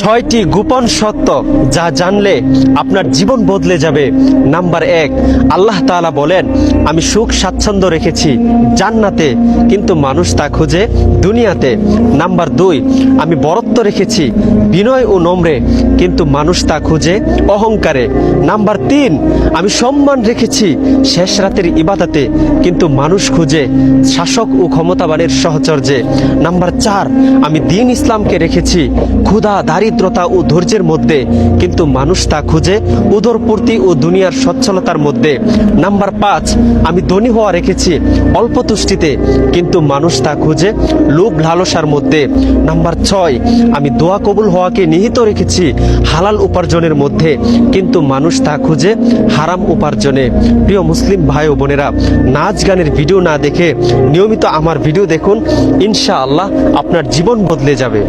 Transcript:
ছয়টি গোপন সত্য যা জানলে আপনার জীবন বদলে যাবে। নাম্বার 1, আল্লাহ তাআলা বলেন, আমি সুখ স্বাচ্ছন্দ্য রেখেছি জান্নাতে, কিন্তু মানুষ তা খুঁজে দুনিয়াতে। নাম্বার 2, আমি বরত্ব রেখেছি বিনয় ও নম্রে, কিন্তু মানুষ তা খুঁজে অহংকারে। নাম্বার 3, আমি সম্মান রেখেছি শেষ রাতের ইবাদতে, কিন্তু মানুষ খুঁজে শাসক ও ক্ষমতাবানের সহচর্যে। নাম্বার 4, আমি দ্বীন ইসলামকে রেখেছি ক্ষুধা, দারিদ্রতা ও ধৈর্যের মধ্যে, কিন্তু মানুষ তা খুঁজে উদরপূর্তি ও দুনিয়ার সচ্ছলতার মধ্যে। নাম্বার 5, আমি ধনী হওয়া রেখেছি অল্প তুষ্টিতে, কিন্তু মানুষ তা খুঁজে লোভ লালসার মধ্যে। নাম্বার 6, আমি দোয়া কবুল হওয়াকে নিহিত রেখেছি হালাল উপার্জনের মধ্যে, কিন্তু মানুষ তা খুঁজে হারাম উপার্জনে। প্রিয় মুসলিম ভাই ও বোনেরা, নাচ গানের ভিডিও না দেখে নিয়মিত আমার ভিডিও দেখুন, ইনশাআল্লাহ আপনার জীবন বদলে যাবে।